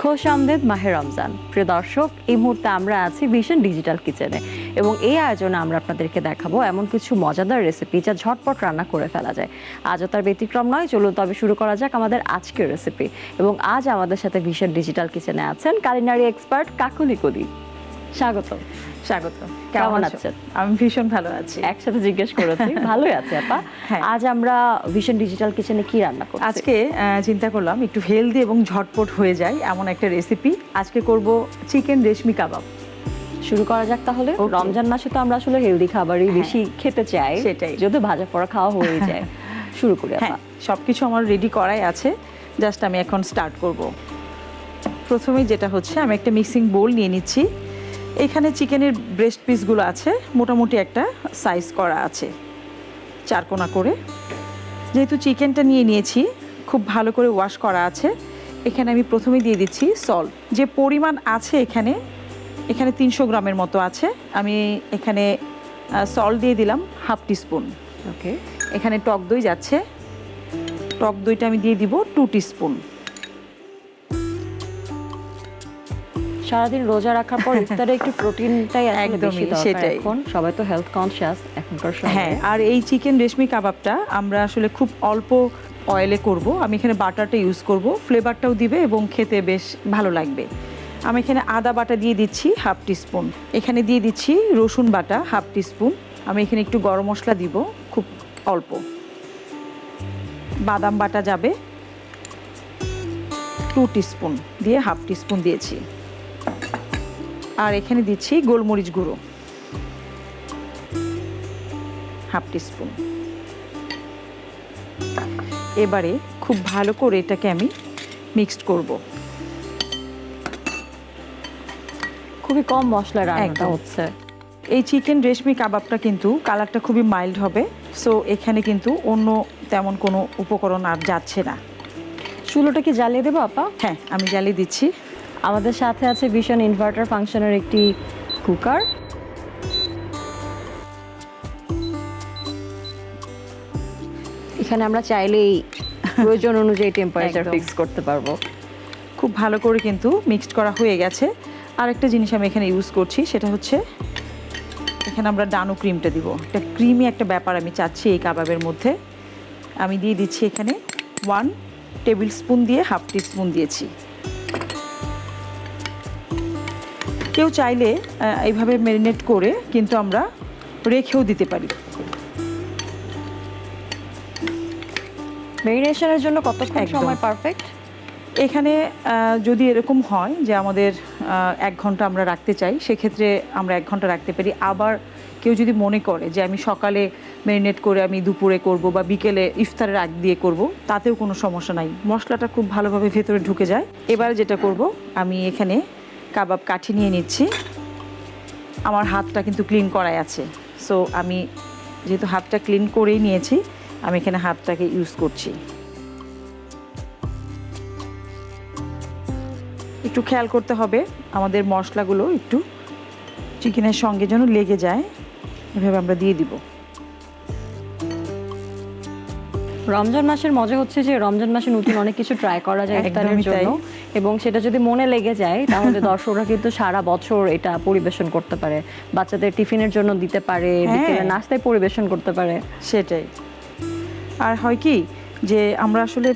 খোশামদেদ মাহে রমজান। প্রিয় দর্শক, এই মুহূর্তে আমরা আছি ভিশন ডিজিটাল কিচেনে এবং এই আয়োজনে আমরা আপনাদেরকে দেখাবো এমন কিছু মজাদার রেসিপি যা ঝটপট রান্না করে ফেলা যায়। আজও তার ব্যতিক্রম নয়। চলুন তবে শুরু করা যাক আমাদের আজকের রেসিপি। এবং আজ আমাদের সাথে ভিশন ডিজিটাল কিচেনে আছেন কালিনারি এক্সপার্ট কাকলি কলি। স্বাগত। স্বাগত। কেমন আছেন? আমি ভীষণ ভালো আছি। একসাথে জিজ্ঞেস করেছি। ভালোই আছে আপা। হ্যাঁ। আজ আমরা ভিশন ডিজিটাল কিচেনে কি রান্না করছি? আজকে চিন্তা করলাম একটু হেলদি এবং ঝটপট হয়ে যায় এমন একটা রেসিপি। আজকে করব চিকেন রেশমি কাবাব। শুরু করা যাক তাহলে। Okay. রমজান মাসে তো আমরা আসলে হেলদি খাবারই বেশি খেতে চাই, সেটাই। যদি ভাজা পোড়া খাওয়া হয়ে যায়। শুরু করি আপা। হ্যাঁ, সবকিছু আমার রেডি করাই আছে, জাস্ট আমি এখন স্টার্ট করব। প্রথমেই যেটা হচ্ছে, আমি একটা মিক্সিং বোল নিয়ে নিচ্ছি। এখানে চিকেনের ব্রেস্ট পিসগুলো আছে, মোটামুটি একটা সাইজ করা আছে 4 কোনা করে। যেহেতু চিকেনটা নিয়ে নিয়েছি, খুব ভালো করে ওয়াশ করা আছে। এখানে আমি প্রথমেই দিয়ে দিচ্ছি সল্ট। যে পরিমাণ আছে এখানে 300 গ্রামের মতো আছে। আমি এখানে সল্ট দিয়ে দিলাম হাফ টিস্পুন। ওকে। এখানে টক দই যাচ্ছে, টক দইটা আমি দিয়ে দিব 2 টিস্পুন। সারাদিন রোজা রাখার পর ইফতারে একটু প্রোটিনটাই আসলে বেশি একদমই, দরকার সেটাই। এখন। সবাই তো হেলথ কনসিয়াস এখনকার সময়। হ্যাঁ, আর এই চিকেন রেশমি কাবাবটা আমরা আসলে খুব অল্প অয়েলে করব। আমি এখানে বাটারটা ইউজ করব, ফ্লেভারটাও দিবে এবং খেতে বেশ ভালো লাগবে। আমি এখানে আদা বাটা দিয়ে দিচ্ছি হাফ টিস্পুন। এখানে দিয়ে দিচ্ছি রসুন বাটা হাফ টিস্পুন। আমি এখানে একটু গরম মশলা দিব, খুব অল্প। বাদাম বাটা যাবে 2 টিস্পুন, দিয়ে হাফ টিস্পুন দিয়েছি। আর এখানে দিচ্ছি গোলমরিচ গুঁড়ো হাফ টিস্পুন। এবারে খুব ভালো করে এটাকে আমি মিক্সড করব। খুবই কম মশলা রান্নাটা একদম। হচ্ছে। এই চিকেন রেশমি কাবাবটা কিন্তু কালারটা খুবই মাইল্ড হবে। সো এখানে কিন্তু অন্য তেমন কোনো উপকরণ আর যাচ্ছে না। চুলোটা কি জ্বালিয়ে দেবো আপা? হ্যাঁ, আমি জ্বালিয়ে দিচ্ছি। আমাদের সাথে আছে ভিশন ইনভার্টার ফাংশনের একটি কুকার। এখানে আমরা চাইলেই প্রয়োজন অনুযায়ী টেম্পারেচার একদম। ফিক্স করতে পারবো। খুব ভালো করে কিন্তু মিক্সড করা হয়ে গেছে। আরেকটা জিনিস আমি এখানে ইউজ করছি, সেটা হচ্ছে এখানে আমরা ডানো ক্রিমটা দিব। একটা ক্রিমি একটা ব্যাপার আমি চাচ্ছি এই কাবাবের মধ্যে। আমি দিয়ে দিচ্ছি এখানে 1 টেবিল স্পুন দিয়ে হাফ টিস্পুন দিয়েছি। কেউ চাইলে এইভাবে ম্যারিনেট করে কিন্তু আমরা রেখেও দিতে পারি। মেরিনেশনের জন্য কতক্ষণ একদম। সময় পারফেক্ট? এখানে যদি এরকম হয় যে আমাদের 1 ঘন্টা আমরা রাখতে চাই, সেক্ষেত্রে আমরা 1 ঘন্টা রাখতে পারি। আবার কেউ যদি মনে করে যে আমি সকালে ম্যারিনেট করে আমি দুপুরে করব বা বিকেলে ইফতারের আগ দিয়ে করব, তাতেও কোনো সমস্যা নাই। মশলাটা খুব ভালোভাবে ভেতরে ঢুকে যায়। এবার যেটা করব, আমি এখানে কাবাব কাঠি নিয়ে নিচ্ছি। আমার হাতটা কিন্তু ক্লিন করাই আছে। সো আমি যেহেতু হাতটা ক্লিন করেই নিয়েছি, আমি এখানে হাতটাকে ইউজ করছি। একটু খেয়াল করতে হবে আমাদের মশলাগুলো একটু চিকেনের সঙ্গে যেন লেগে যায়, এভাবে আমরা দিয়ে দিব। রমজান মাসের মজা হচ্ছে যে রমজান মাসে নতুন অনেক কিছু ট্রাই করা যায় ইফতারের একদমই তাই। জন্য, এবং সেটা যদি মনে লেগে যায় তাহলে দর্শকরা কিন্তু সারা বছর এটা পরিবেশন করতে পারে। বাচ্চাদের টিফিনের জন্য দিতে পারে, হ্যাঁ। বিকেলে নাস্তায় পরিবেশন করতে পারে। সেটাই। আর হয় কি যে আমরা আসলে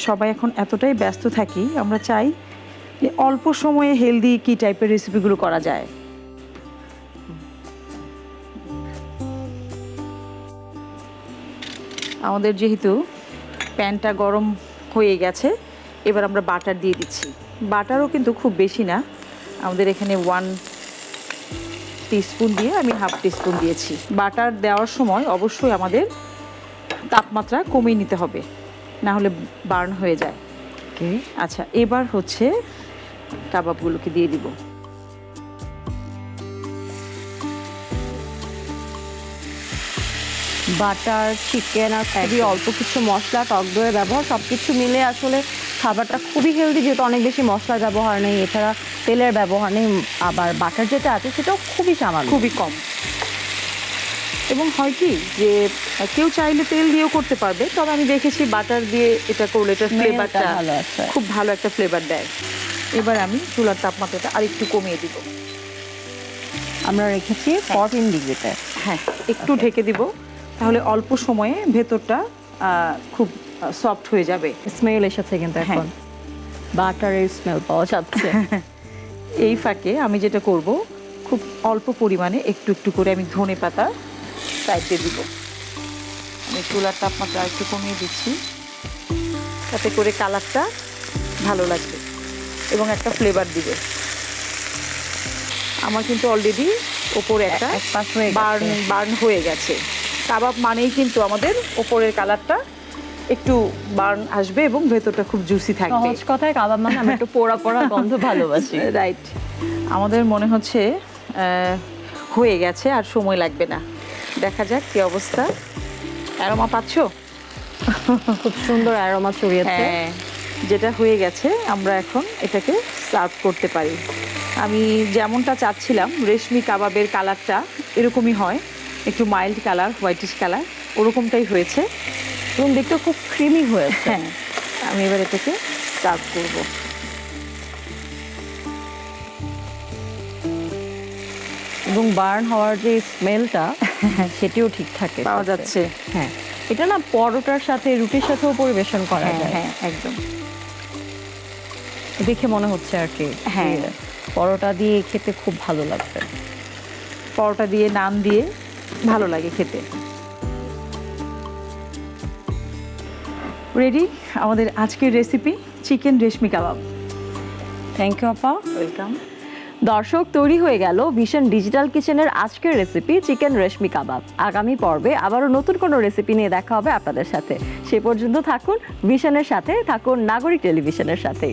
সবাই এখন এতটাই ব্যস্ত থাকি, আমরা চাই যে অল্প সময়ে হেলদি কি টাইপের রেসিপিগুলো করা যায়। আমাদের যেহেতু প্যানটা গরম হয়ে গেছে, এবার আমরা বাটার দিয়ে দিচ্ছি। বাটারও কিন্তু খুব বেশি না, আমাদের এখানে 1 টিস্পুন দিয়ে আমি হাফ টিস্পুন দিয়েছি। বাটার দেওয়ার সময় অবশ্যই আমাদের তাপমাত্রা কমিয়ে নিতে হবে, না হলে বার্ন হয়ে যায়। ওকে। আচ্ছা, এবার হচ্ছে কাবাবগুলোকে দিয়ে দিব। বাটার, চিকেন আর খুবই অল্প কিছু মশলা, টক দইয়ের ব্যবহার, সব কিছু মিলে আসলে খাবারটা খুবই হেলদি, যেহেতু অনেক বেশি মশলার ব্যবহার নেই, এছাড়া তেলের ব্যবহার নেই, আবার বাটার যেটা আছে সেটাও খুবই সামান্য, খুবই কম। এবং হয় কি যে কেউ চাইলে তেল দিয়েও করতে পারবে, তবে আমি দেখেছি বাটার দিয়ে এটা করলে এটার ফ্লেভারটা ভালো আছে। খুব ভালো একটা ফ্লেভার দেয়। এবার আমি চুলার তাপমাত্রাটা আরেকটু কমিয়ে দিব। আমরা রেখেছি 14 ডিগ্রিতে। হ্যাঁ, একটু ঢেকে দিব, তাহলে অল্প সময়ে ভেতরটা খুব সফট হয়ে যাবে। স্মেল এসেছে কিন্তু এখন বাটারের স্মেল পাওয়া যাচ্ছে। এই ফাঁকে আমি যেটা করব, খুব অল্প পরিমাণে একটু একটু করে আমি ধনে পাতা সাইডে দিব। আমি চুলার তাপমাত্রা একটু কমিয়ে দিচ্ছি, তাতে করে কালারটা ভালো লাগবে এবং একটা ফ্লেভার দিবে। আমার কিন্তু অলরেডি ওপরে একটা এক পাশ হয়ে গেছে। বার্ন হয়ে গেছে। কাবাব মানেই কিন্তু আমাদের ওপরের কালারটা একটু বার্ন আসবে এবং ভেতরটা খুব জুসি থাকবে। সহজ কথায় কাবাব মানে আমি একটু পোড়া পোড়া গন্ধ ভালোবাসি। রাইট, আমাদের মনে হচ্ছে হয়ে গেছে, আর সময় লাগবে না। দেখা যাক কি অবস্থা। অ্যারোমা পাচ্ছ? খুব সুন্দর অ্যারোমা ছড়িয়েছে। হ্যাঁ, যেটা হয়ে গেছে আমরা এখন এটাকে সার্ভ করতে পারি। আমি যেমনটা চাচ্ছিলাম রেশমি কাবাবের কালারটা এরকমই হয়, একটু মাইল্ড কালার, হোয়াইটিশ কালার, ওরকমটাই হয়েছে। এবং দেখতে খুব ক্রিমি হয়েছে। হ্যাঁ, আমি এবার এটাকে সার্ভ করব। এবং বার্ন হওয়ার যে স্মেলটা সেটিও ঠিকঠাক পাওয়া যাচ্ছে। হ্যাঁ, এটা না পরোটার সাথে রুটির সাথেও পরিবেশন করা হ্যাঁ যায়। হ্যাঁ, একদম। দেখে মনে হচ্ছে আর কি হ্যাঁ। যে পরোটা দিয়ে খেতে খুব ভালো লাগবে। পরোটা দিয়ে, নান দিয়ে ভালো লাগে খেতে। রেডি আমাদের আজকের recipe chicken reshmi kabab. Thank you আপা। ওয়েলকাম। দর্শক, তৈরি হয়ে গেল ভিশন ডিজিটাল কিচেনের আজকের রেসিপি চিকেন রেশমি কাবাব। আগামী পর্বে আবারও নতুন কোনো রেসিপি নিয়ে দেখা হবে আপনাদের সাথে। সে পর্যন্ত থাকুন ভিশনের সাথে, থাকুন নাগরিক টেলিভিশনের সাথে।